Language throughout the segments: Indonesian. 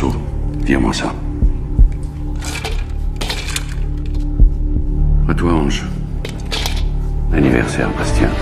Claude, vire-moi ça. À toi, Ange. Anniversaire, Bastien.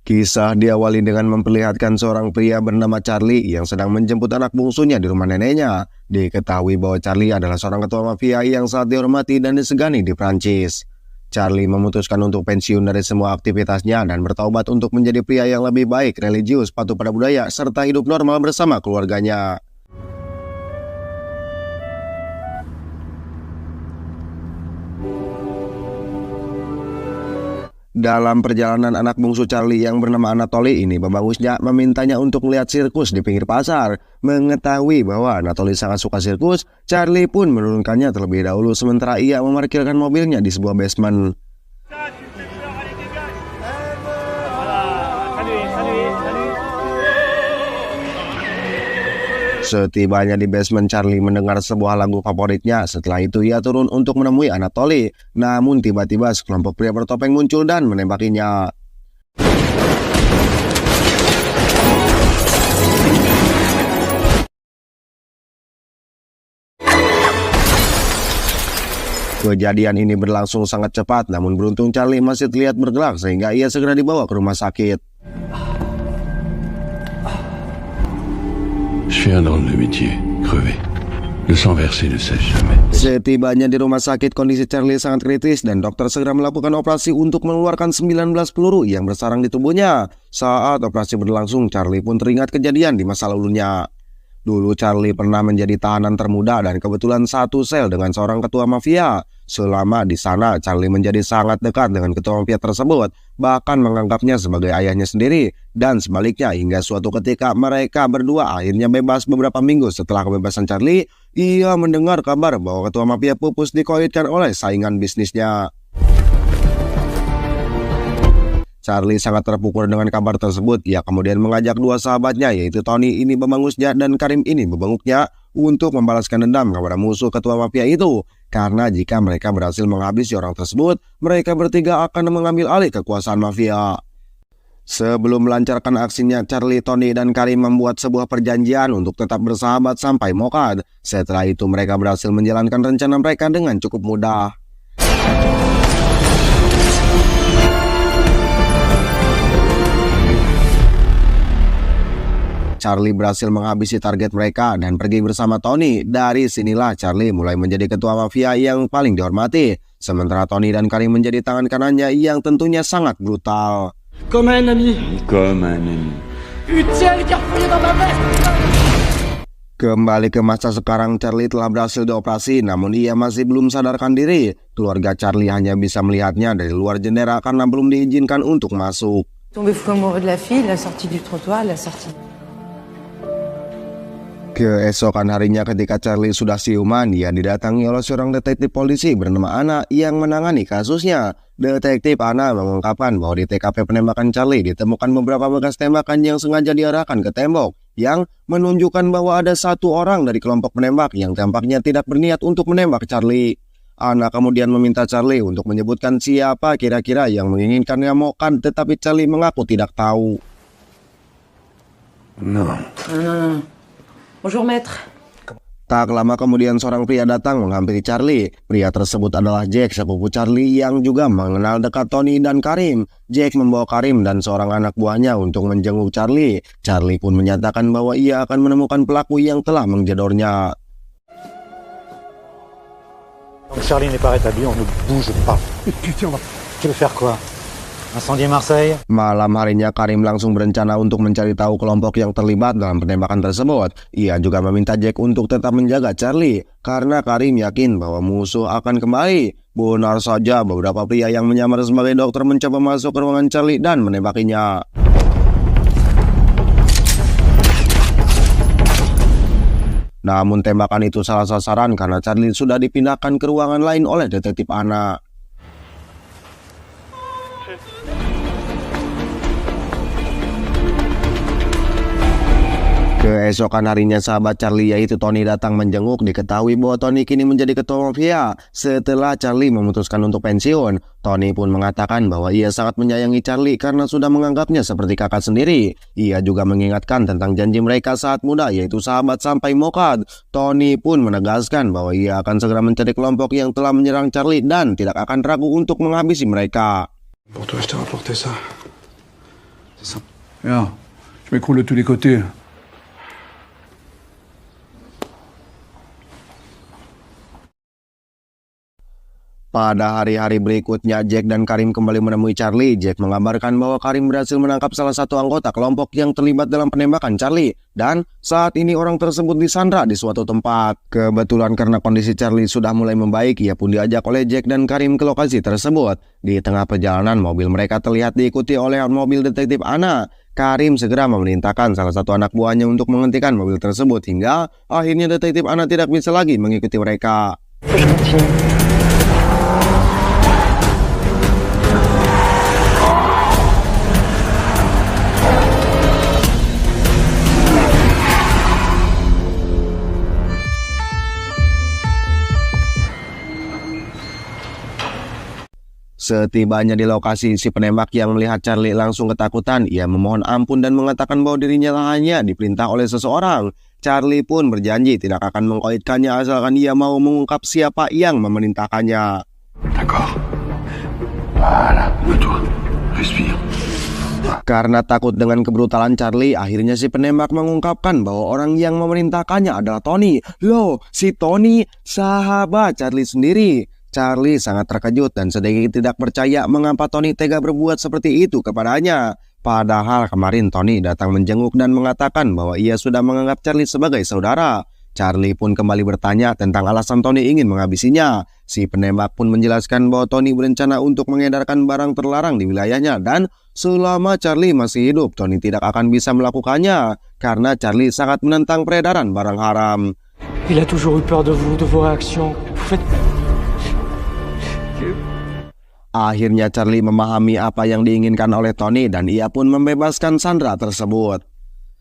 Kisah diawali dengan memperlihatkan seorang pria bernama Charlie yang sedang menjemput anak bungsunya di rumah neneknya. Diketahui bahwa Charlie adalah seorang ketua mafia yang sangat dihormati dan disegani di Prancis. Charlie memutuskan untuk pensiun dari semua aktivitasnya dan bertaubat untuk menjadi pria yang lebih baik, religius, patuh pada budaya, serta hidup normal bersama keluarganya. Dalam perjalanan anak bungsu Charlie yang bernama Anatoly ini, pembangusnya memintanya untuk melihat sirkus di pinggir pasar. Mengetahui bahwa Anatoly sangat suka sirkus, Charlie pun menurunkannya terlebih dahulu sementara ia memarkirkan mobilnya di sebuah basement. Setibanya di basement, Charlie mendengar sebuah lagu favoritnya. Setelah itu ia turun untuk menemui Anatoly. Namun tiba-tiba sekelompok pria bertopeng muncul dan menembakinya. Kejadian ini berlangsung sangat cepat, namun beruntung Charlie masih terlihat bergerak sehingga ia segera dibawa ke rumah sakit. Je suis un drôle de métier, crevé. Le sang versé ne sèche jamais. Setibanya di rumah sakit, kondisi Charlie sangat kritis dan dokter segera melakukan operasi untuk mengeluarkan 19 peluru yang bersarang di tubuhnya. Saat operasi berlangsung, Charlie pun teringat kejadian di masa lalunya. Dulu Charlie pernah menjadi tahanan termuda dan kebetulan satu sel dengan seorang ketua mafia. Selama di sana, Charlie menjadi sangat dekat dengan ketua mafia tersebut, bahkan menganggapnya sebagai ayahnya sendiri. Dan sebaliknya, hingga suatu ketika mereka berdua akhirnya bebas beberapa minggu setelah kebebasan Charlie, ia mendengar kabar bahwa ketua mafia pupus dikoitkan oleh saingan bisnisnya. Charlie sangat terpukul dengan kabar tersebut. Ia kemudian mengajak dua sahabatnya, yaitu Tony ini pembangusnya dan Karim ini pembenguknya, untuk membalaskan dendam kepada musuh ketua mafia itu. Karena jika mereka berhasil menghabisi orang tersebut, mereka bertiga akan mengambil alih kekuasaan mafia. Sebelum melancarkan aksinya, Charlie, Tony, dan Karim membuat sebuah perjanjian untuk tetap bersahabat sampai Mokad. Setelah itu mereka berhasil menjalankan rencana mereka dengan cukup mudah. Charlie berhasil menghabisi target mereka dan pergi bersama Tony. Dari sinilah Charlie mulai menjadi ketua mafia yang paling dihormati. Sementara Tony dan Karim menjadi tangan kanannya yang tentunya sangat brutal. Comme un ami. Comme un ami. Putain, il a refouillé dans ma veste. Kembali ke masa sekarang, Charlie telah berhasil dioperasi, namun ia masih belum sadarkan diri. Keluarga Charlie hanya bisa melihatnya dari luar jendela karena belum diizinkan untuk masuk. Tombé fou amoureux de la fille, la sortie du trottoir, la sortie. Keesokan harinya ketika Charlie sudah siuman, ia didatangi oleh seorang detektif polisi bernama Anna yang menangani kasusnya. Detektif Anna mengungkapkan bahwa di TKP penembakan Charlie ditemukan beberapa bekas tembakan yang sengaja diarahkan ke tembok, yang menunjukkan bahwa ada satu orang dari kelompok penembak yang tampaknya tidak berniat untuk menembak Charlie. Anna kemudian meminta Charlie untuk menyebutkan siapa kira-kira yang menginginkannya Mokad, tetapi Charlie mengaku tidak tahu. Non. Bonjour maître. Tak lama kemudian seorang pria datang menghampiri Charlie. Pria tersebut adalah Jack, sepupu Charlie yang juga mengenal dekat Tony dan Karim. Jack membawa Karim dan seorang anak buahnya untuk menjenguk Charlie. Charlie pun menyatakan bahwa ia akan menemukan pelaku yang telah menggedornya. Charlie n'est pas rétabli, on ne bouge pas. Tu veux faire quoi? Incendier Marseille? Malam harinya Karim langsung berencana untuk mencari tahu kelompok yang terlibat dalam penembakan tersebut. Ia juga meminta Jack untuk tetap menjaga Charlie, karena Karim yakin bahwa musuh akan kembali. Benar saja, beberapa pria yang menyamar sebagai dokter mencoba masuk ke ruangan Charlie dan menembakinya. Namun tembakan itu salah sasaran karena Charlie sudah dipindahkan ke ruangan lain oleh detektif Anna. Keesokan harinya sahabat Charlie yaitu Tony datang menjenguk. Diketahui bahwa Tony kini menjadi ketua mafia. Setelah Charlie memutuskan untuk pensiun, Tony pun mengatakan bahwa ia sangat menyayangi Charlie karena sudah menganggapnya seperti kakak sendiri. Ia juga mengingatkan tentang janji mereka saat muda yaitu sahabat sampai mokat. Tony pun menegaskan bahwa ia akan segera mencari kelompok yang telah menyerang Charlie dan tidak akan ragu untuk menghabisi mereka. Pour toi, je t'ai rapporté ça. C'est ça. Viens, je m'écroule de tous les côtés. Pada hari-hari berikutnya, Jack dan Karim kembali menemui Charlie. Jack mengabarkan bahwa Karim berhasil menangkap salah satu anggota kelompok yang terlibat dalam penembakan Charlie. Dan saat ini orang tersebut disandra di suatu tempat. Kebetulan karena kondisi Charlie sudah mulai membaik, ia pun diajak oleh Jack dan Karim ke lokasi tersebut. Di tengah perjalanan, mobil mereka terlihat diikuti oleh mobil detektif Anna. Karim segera memerintahkan salah satu anak buahnya untuk menghentikan mobil tersebut hingga akhirnya detektif Anna tidak bisa lagi mengikuti mereka. Setibanya di lokasi, si penembak yang melihat Charlie langsung ketakutan. Ia memohon ampun dan mengatakan bahwa dirinya hanya diperintah oleh seseorang. Charlie pun berjanji tidak akan mengkoitkannya asalkan ia mau mengungkap siapa yang memerintahkannya. D'accord. Voilà, calme-toi. Respire. Karena takut dengan kebrutalan Charlie, akhirnya si penembak mengungkapkan bahwa orang yang memerintahkannya adalah Tony. Loh, si Tony sahabat Charlie sendiri. Charlie sangat terkejut dan sedikit tidak percaya mengapa Tony tega berbuat seperti itu kepadanya. Padahal kemarin Tony datang menjenguk dan mengatakan bahwa ia sudah menganggap Charlie sebagai saudara. Charlie pun kembali bertanya tentang alasan Tony ingin menghabisinya. Si penembak pun menjelaskan bahwa Tony berencana untuk mengedarkan barang terlarang di wilayahnya dan selama Charlie masih hidup, Tony tidak akan bisa melakukannya karena Charlie sangat menentang peredaran barang haram. Il a toujours eu peur de vous, de vos réactions. Vous faites... Akhirnya Charlie memahami apa yang diinginkan oleh Tony dan ia pun membebaskan sandera tersebut.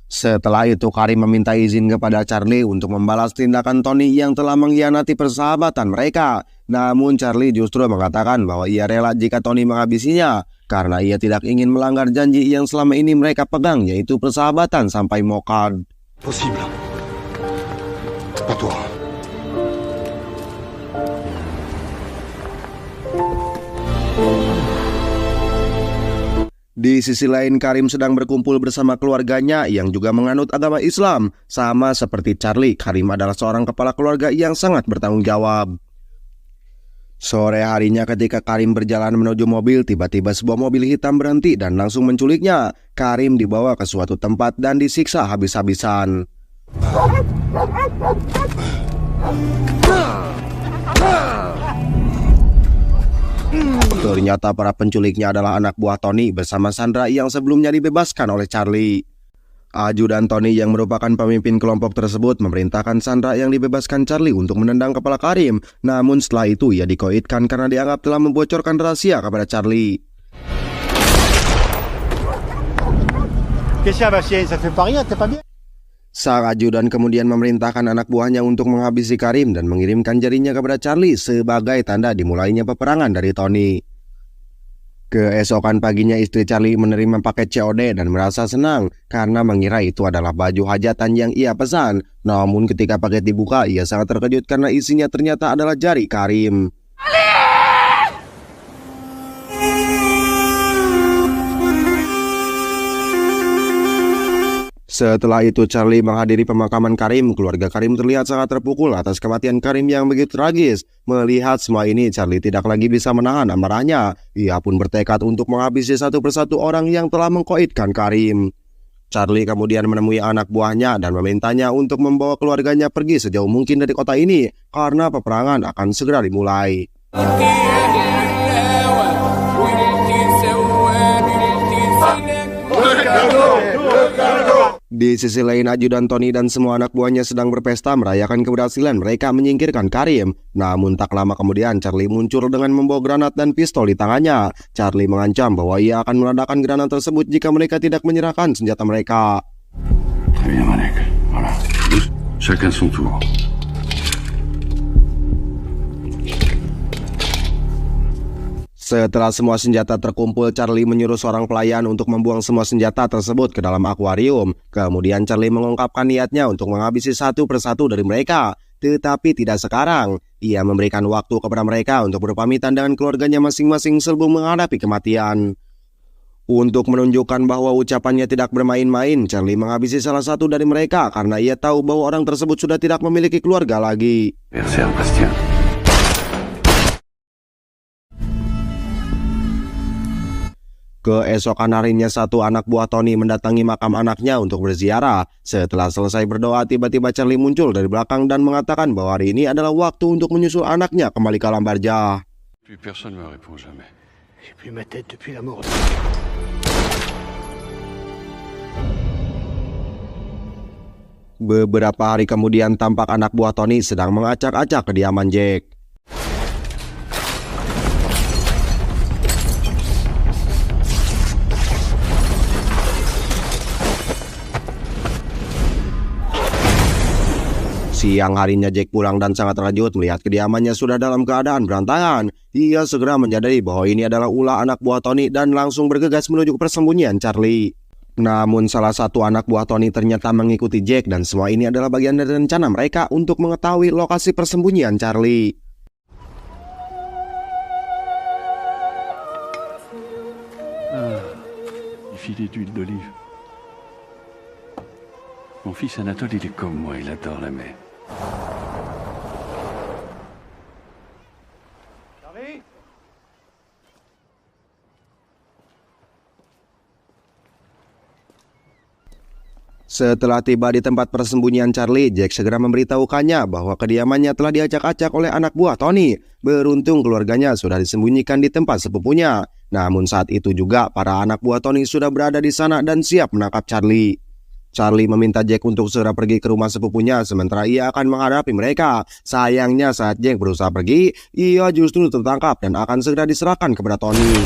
Setelah itu Karim meminta izin kepada Charlie untuk membalas tindakan Tony yang telah mengkhianati persahabatan mereka. Namun Charlie justru mengatakan bahwa ia rela jika Tony menghabisinya karena ia tidak ingin melanggar janji yang selama ini mereka pegang yaitu persahabatan sampai mokat. Possible. Pas toi. Di sisi lain, Karim sedang berkumpul bersama keluarganya yang juga menganut agama Islam. Sama seperti Charlie, Karim adalah seorang kepala keluarga yang sangat bertanggung jawab. Sore harinya ketika Karim berjalan menuju mobil, tiba-tiba sebuah mobil hitam berhenti dan langsung menculiknya. Karim dibawa ke suatu tempat dan disiksa habis-habisan. Ternyata para penculiknya adalah anak buah Tony bersama Sandra yang sebelumnya dibebaskan oleh Charlie. Ajudan Tony yang merupakan pemimpin kelompok tersebut memerintahkan Sandra yang dibebaskan Charlie untuk menendang kepala Karim. Namun setelah itu ia dikoitkan karena dianggap telah membocorkan rahasia kepada Charlie. Sang ajudan kemudian memerintahkan anak buahnya untuk menghabisi Karim dan mengirimkan jarinya kepada Charlie sebagai tanda dimulainya peperangan dari Tony. Keesokan paginya istri Charlie menerima paket COD dan merasa senang karena mengira itu adalah baju hajatan yang ia pesan. Namun ketika paket dibuka, ia sangat terkejut karena isinya ternyata adalah jari Karim. Setelah itu Charlie menghadiri pemakaman Karim. Keluarga Karim terlihat sangat terpukul atas kematian Karim yang begitu tragis. Melihat semua ini, Charlie tidak lagi bisa menahan amarahnya. Ia pun bertekad untuk menghabisi satu persatu orang yang telah mengkoitkan Karim. Charlie kemudian menemui anak buahnya dan memintanya untuk membawa keluarganya pergi sejauh mungkin dari kota ini karena peperangan akan segera dimulai. Di sisi lain, ajudan Tony dan semua anak buahnya sedang berpesta merayakan keberhasilan mereka menyingkirkan Karim. Namun tak lama kemudian Charlie muncul dengan membawa granat dan pistol di tangannya. Charlie mengancam bahwa ia akan meledakkan granat tersebut jika mereka tidak menyerahkan senjata mereka. Très bien, Malek. Voilà. Chacun son tour. Setelah semua senjata terkumpul, Charlie menyuruh seorang pelayan untuk membuang semua senjata tersebut ke dalam akuarium. Kemudian Charlie mengungkapkan niatnya untuk menghabisi satu persatu dari mereka. Tetapi tidak sekarang. Ia memberikan waktu kepada mereka untuk berpamitan dengan keluarganya masing-masing sebelum menghadapi kematian. Untuk menunjukkan bahwa ucapannya tidak bermain-main, Charlie menghabisi salah satu dari mereka karena ia tahu bahwa orang tersebut sudah tidak memiliki keluarga lagi. Versailles, Bastien. Keesokan harinya satu anak buah Tony mendatangi makam anaknya untuk berziarah. Setelah selesai berdoa, tiba-tiba Charlie muncul dari belakang dan mengatakan bahwa hari ini adalah waktu untuk menyusul anaknya kembali ke alam barzah. Puis personne ne me répond jamais. J'ai plus ma tête depuis la mort. Beberapa hari kemudian tampak anak buah Tony sedang mengacak-acak kediaman Jack. Siang harinya Jack pulang dan sangat terkejut melihat kediamannya sudah dalam keadaan berantakan. Ia segera menyadari bahwa ini adalah ulah anak buah Tony dan langsung bergegas menuju ke persembunyian Charlie. Namun salah satu anak buah Tony ternyata mengikuti Jack dan semua ini adalah bagian dari rencana mereka untuk mengetahui lokasi persembunyian Charlie. Il filet d'huile d'olive. Mon fils Anatole, il est comme moi, il adore la mer. Setelah tiba di tempat persembunyian Charlie, Jack segera memberitahukannya bahwa kediamannya telah diacak-acak oleh anak buah Tony. Beruntung keluarganya sudah disembunyikan di tempat sepupunya. Namun saat itu juga para anak buah Tony sudah berada di sana dan siap menangkap Charlie. Charlie meminta Jack untuk segera pergi ke rumah sepupunya sementara ia akan menghadapi mereka. Sayangnya saat Jack berusaha pergi, ia justru tertangkap dan akan segera diserahkan kepada Tony.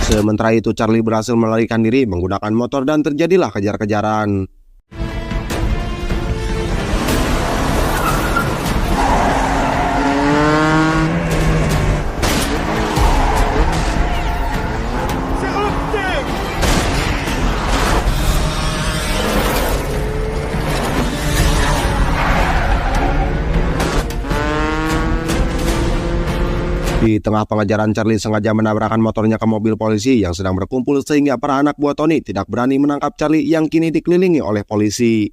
Sementara itu Charlie berhasil melarikan diri menggunakan motor dan terjadilah kejar-kejaran. Di tengah pengejaran, Charlie sengaja menabrakkan motornya ke mobil polisi yang sedang berkumpul sehingga para anak buah Tony tidak berani menangkap Charlie yang kini dikelilingi oleh polisi.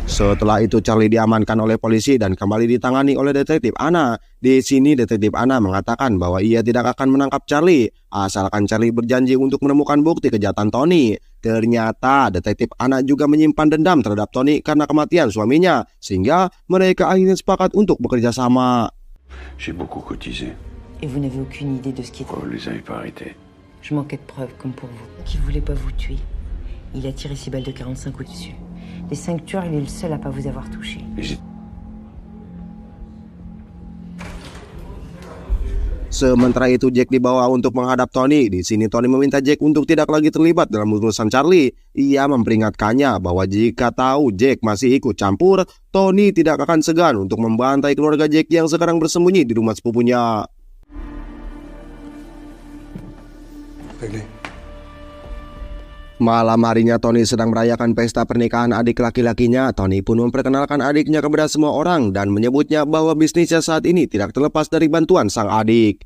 Setelah itu Charlie diamankan oleh polisi dan kembali ditangani oleh detektif Anna. Di sini detektif Anna mengatakan bahwa ia tidak akan menangkap Charlie asalkan Charlie berjanji untuk menemukan bukti kejahatan Tony. Ternyata detektif Anna juga menyimpan dendam terhadap Tony karena kematian suaminya, sehingga mereka akhirnya sepakat untuk bekerja sama. J'ai beaucoup cotisé. Et vous n'avez aucune idée de ce qui était. Oh, les avez pas arrêtés. Je manquais de preuves, comme pour vous. Qui voulait pas vous tuer. Il a tiré 6 balles de 45 au-dessus. Des 5 tueurs, il est le seul à pas vous avoir touché. Sementara itu Jack dibawa untuk menghadap Tony. Di sini Tony meminta Jack untuk tidak lagi terlibat dalam urusan Charlie. Ia memperingatkannya bahwa jika tahu Jack masih ikut campur, Tony tidak akan segan untuk membantai keluarga Jack yang sekarang bersembunyi di rumah sepupunya. Malam harinya Tony sedang merayakan pesta pernikahan adik laki-lakinya. Tony pun memperkenalkan adiknya kepada semua orang dan menyebutnya bahwa bisnisnya saat ini tidak terlepas dari bantuan sang adik.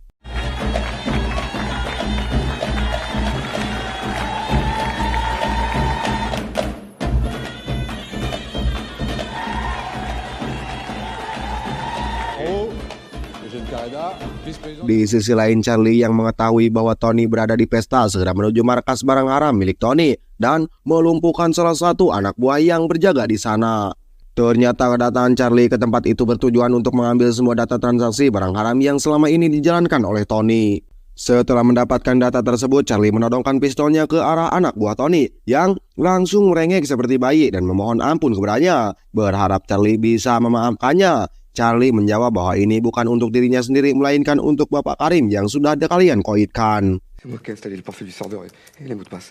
Di sisi lain, Charlie yang mengetahui bahwa Tony berada di pesta segera menuju markas barang haram milik Tony dan melumpuhkan salah satu anak buah yang berjaga di sana. Ternyata kedatangan Charlie ke tempat itu bertujuan untuk mengambil semua data transaksi barang haram yang selama ini dijalankan oleh Tony. Setelah mendapatkan data tersebut, Charlie menodongkan pistolnya ke arah anak buah Tony yang langsung merengek seperti bayi dan memohon ampun kepadanya, berharap Charlie bisa memaafkannya. Charlie menjawab bahwa ini bukan untuk dirinya sendiri, melainkan untuk Bapak Karim yang sudah kalian koitkan. C'est moi qui ai installé le pare-feu du serveur et les mots de passe.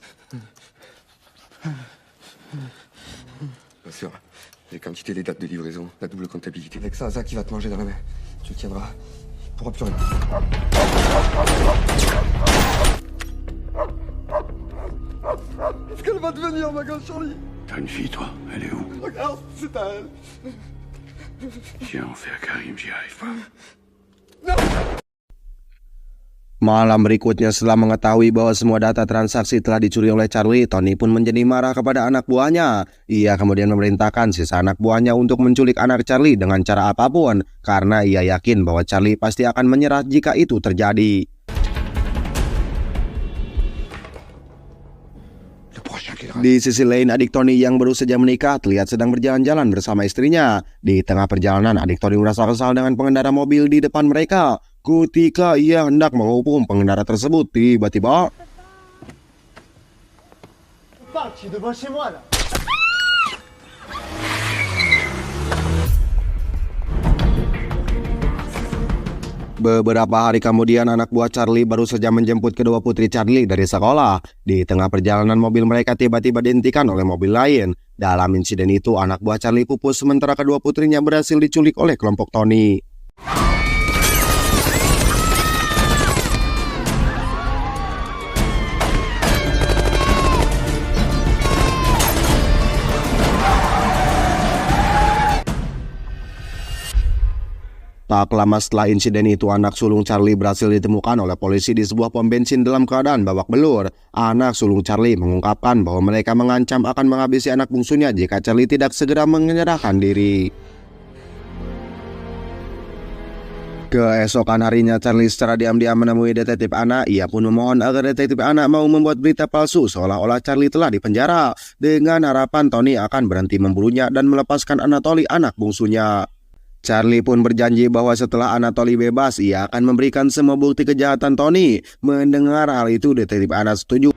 Bien sûr, les quantités, les dates de livraison, la double comptabilité. Avec ça, Zach, il va te manger dans la main. Tu le tiendras. Il pourra plus rien. Qu'est-ce qu'elle va devenir, ma gosse Charlie? T'as une fille, toi. Elle est où? Regarde, c'est à elle. Tiens, on fait à Karim, j'y arrive pas. Malam berikutnya, setelah mengetahui bahwa semua data transaksi telah dicuri oleh Charlie, Tony pun menjadi marah kepada anak buahnya. Ia kemudian memerintahkan sisa anak buahnya untuk menculik anak Charlie dengan cara apapun, karena ia yakin bahwa Charlie pasti akan menyerah jika itu terjadi. Di sisi lain, adik Tony yang baru saja menikah terlihat sedang berjalan-jalan bersama istrinya. Di tengah perjalanan, adik Tony merasa kesal dengan pengendara mobil di depan mereka. Ketika ia hendak menghukum pengendara tersebut, tiba-tiba beberapa hari kemudian, anak buah Charlie baru saja menjemput kedua putri Charlie dari sekolah. Di tengah perjalanan, mobil mereka tiba-tiba dihentikan oleh mobil lain. Dalam insiden itu, anak buah Charlie pupus sementara kedua putrinya berhasil diculik oleh kelompok Tony. Tak lama setelah insiden itu, anak sulung Charlie berhasil ditemukan oleh polisi di sebuah pom bensin dalam keadaan babak belur. Anak sulung Charlie mengungkapkan bahwa mereka mengancam akan menghabisi anak bungsunya jika Charlie tidak segera menyerahkan diri. Keesokan harinya, Charlie secara diam-diam menemui detektif Anna. Ia pun memohon agar detektif Anna mau membuat berita palsu seolah-olah Charlie telah dipenjara, dengan harapan Tony akan berhenti memburunya dan melepaskan Anatoly, anak bungsunya. Charlie pun berjanji bahwa setelah Anatoly bebas, ia akan memberikan semua bukti kejahatan Tony. Mendengar hal itu, detektif Anna setuju.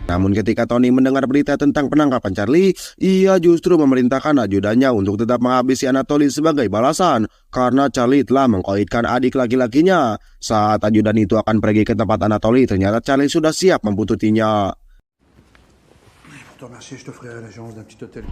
Namun ketika Tony mendengar berita tentang penangkapan Charlie, ia justru memerintahkan ajudannya untuk tetap menghabisi Anatoly sebagai balasan, karena Charlie telah mengkoitkan adik laki-lakinya. Saat ajudan itu akan pergi ke tempat Anatoly, ternyata Charlie sudah siap membuntutinya. Pour te remercier, je t'offrirai la gérance d'un petit hôtel.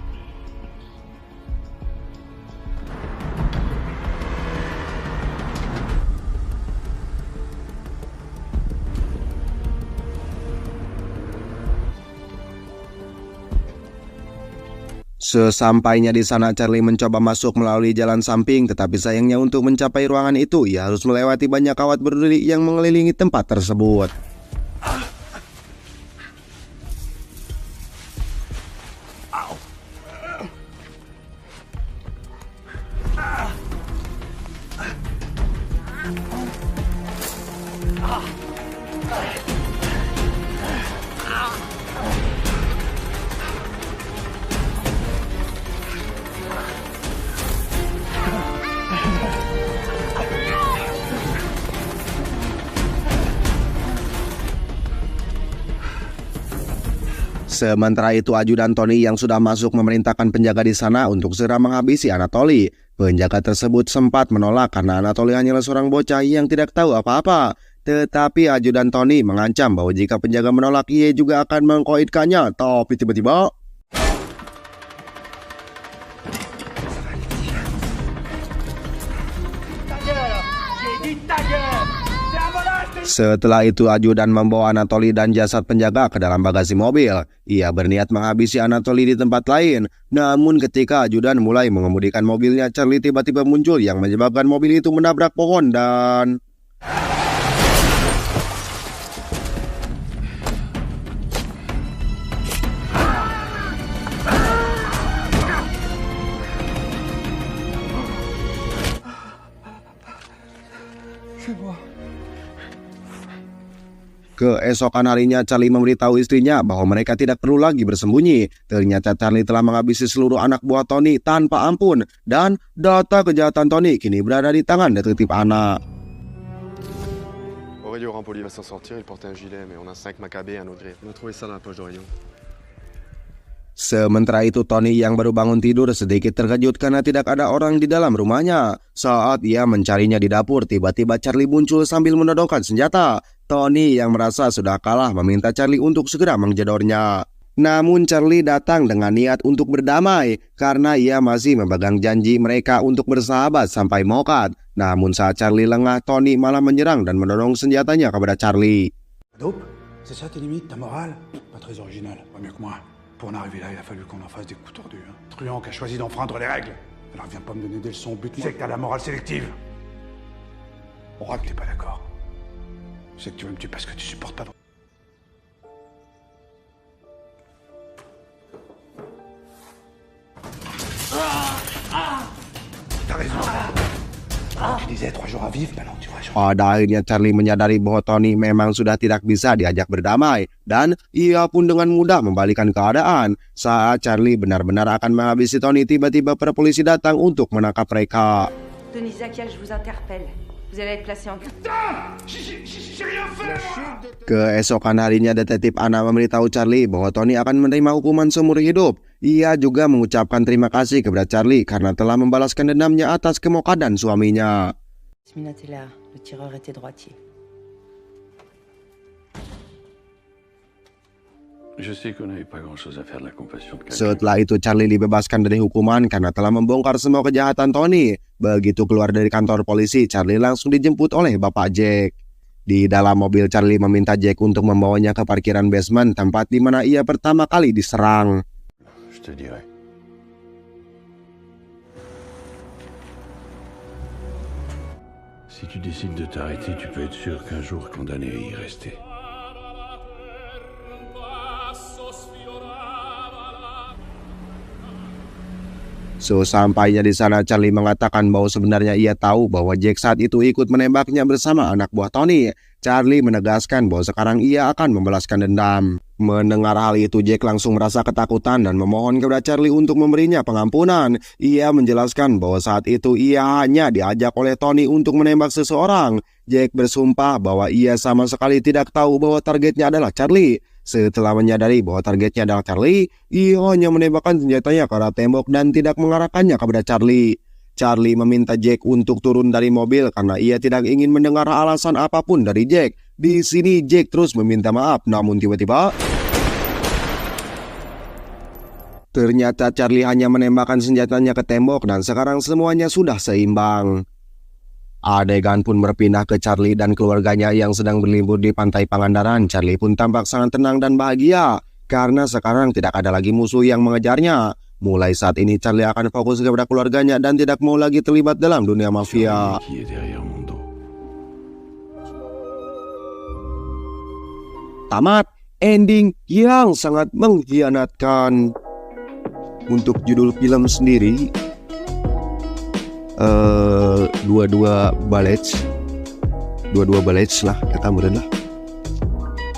Sesampainya di sana, Charlie mencoba masuk melalui jalan samping, tetapi sayangnya untuk mencapai ruangan itu, ia harus melewati banyak kawat berduri yang mengelilingi tempat tersebut. Sementara itu, ajudan Tony yang sudah masuk memerintahkan penjaga di sana untuk segera menghabisi Anatoly. Penjaga tersebut sempat menolak karena Anatoly hanyalah seorang bocah yang tidak tahu apa-apa. Tetapi ajudan Tony mengancam bahwa jika penjaga menolak, ia juga akan mengkoitkannya. Tapi tiba-tiba setelah itu, ajudan membawa Anatoly dan jasad penjaga ke dalam bagasi mobil. Ia berniat menghabisi Anatoly di tempat lain. Namun ketika ajudan mulai mengemudikan mobilnya, Charlie tiba-tiba muncul yang menyebabkan mobil itu menabrak pohon dan... Keesokan harinya Charlie memberitahu istrinya bahwa mereka tidak perlu lagi bersembunyi. Ternyata Charlie telah menghabisi seluruh anak buah Tony tanpa ampun dan data kejahatan Tony kini berada di tangan detektif Anna. Aurelio Rampoli va s'en sortir, il portait un gilet, mais on a 5 macabées et un autre griffe. On a trouvé ça dans la poche d'Aurelio. Sementara itu Tony yang baru bangun tidur sedikit terkejut karena tidak ada orang di dalam rumahnya. Saat ia mencarinya di dapur, tiba-tiba Charlie muncul sambil menodongkan senjata. Tony yang merasa sudah kalah meminta Charlie untuk segera menjedornya. Namun Charlie datang dengan niat untuk berdamai karena ia masih memegang janji mereka untuk bersahabat sampai mokat. Namun saat Charlie lengah, Tony malah menyerang dan menodong senjatanya kepada Charlie. Dope, c'est ça tes limites, ta morale? Pas très original, pas mieux que moi. Pour en arriver là, il a fallu qu'on en fasse des coups tordus. Truand qui a choisi d'enfreindre les règles. Alors viens pas me donner des leçons au but. Tu sais que t'as la morale sélective. On voit que t'es pas d'accord. Je sais que tu veux me tuer parce que tu supportes pas. T'as raison. Tu disais 3 jours à vivre, maintenant tu vois. Pada akhirnya Charlie menyadari bahwa Tony memang sudah tidak bisa diajak berdamai dan ia pun dengan mudah membalikan keadaan. Saat Charlie benar-benar akan menghabisi Tony, tiba-tiba para polisi datang untuk menangkap mereka. Tony Zakia, je vous interpelle. Vous allez être placé en... Keesokan harinya detektif Anna memberitahu Charlie bahwa Tony akan menerima hukuman seumur hidup. Ia juga mengucapkan terima kasih kepada Charlie karena telah membalaskan dendamnya atas kemokadan suaminya. Minatella, le tireur était droitier. Setelah itu Charlie dibebaskan dari hukuman karena telah membongkar semua kejahatan Tony. Begitu keluar dari kantor polisi, Charlie langsung dijemput oleh Bapak Jack. Di dalam mobil, Charlie meminta Jack untuk membawanya ke parkiran basement, tempat di mana ia pertama kali diserang. Si tu décides de t'arrêter, tu peux être sûr qu'un jour condamné à y rester. Sesampainya di sana, Charlie mengatakan bahwa sebenarnya ia tahu bahwa Jack saat itu ikut menembaknya bersama anak buah Tony. Charlie menegaskan bahwa sekarang ia akan membalaskan dendam. Mendengar hal itu, Jack langsung merasa ketakutan dan memohon kepada Charlie untuk memberinya pengampunan. Ia menjelaskan bahwa saat itu ia hanya diajak oleh Tony untuk menembak seseorang. Jack bersumpah bahwa ia sama sekali tidak tahu bahwa targetnya adalah Charlie. Setelah menyadari bahwa targetnya adalah Charlie, ia hanya menembakkan senjatanya ke arah tembok dan tidak mengarahkannya kepada Charlie. Charlie meminta Jack untuk turun dari mobil karena ia tidak ingin mendengar alasan apapun dari Jack. Di sini Jack terus meminta maaf, namun tiba-tiba ternyata Charlie hanya menembakkan senjatanya ke tembok dan sekarang semuanya sudah seimbang. Adegan pun berpindah ke Charlie dan keluarganya yang sedang berlibur di pantai Pangandaran. Charlie pun tampak sangat tenang dan bahagia karena sekarang tidak ada lagi musuh yang mengejarnya. Mulai saat ini Charlie akan fokus kepada keluarganya dan tidak mau lagi terlibat dalam dunia mafia. Tamat, ending yang sangat mengkhianatkan. Untuk judul film sendiri, dua-dua balets lah kata mudah lah.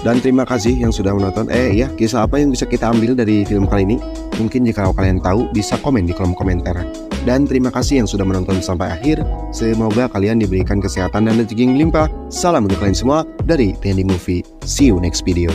Dan terima kasih yang sudah menonton. Kisah apa yang bisa kita ambil dari film kali ini? Mungkin jika kalian tahu bisa komen di kolom komentar. Dan terima kasih yang sudah menonton sampai akhir. Semoga kalian diberikan kesehatan dan rezeki yang melimpah. Salam untuk kalian semua dari TND Movie. See you next video.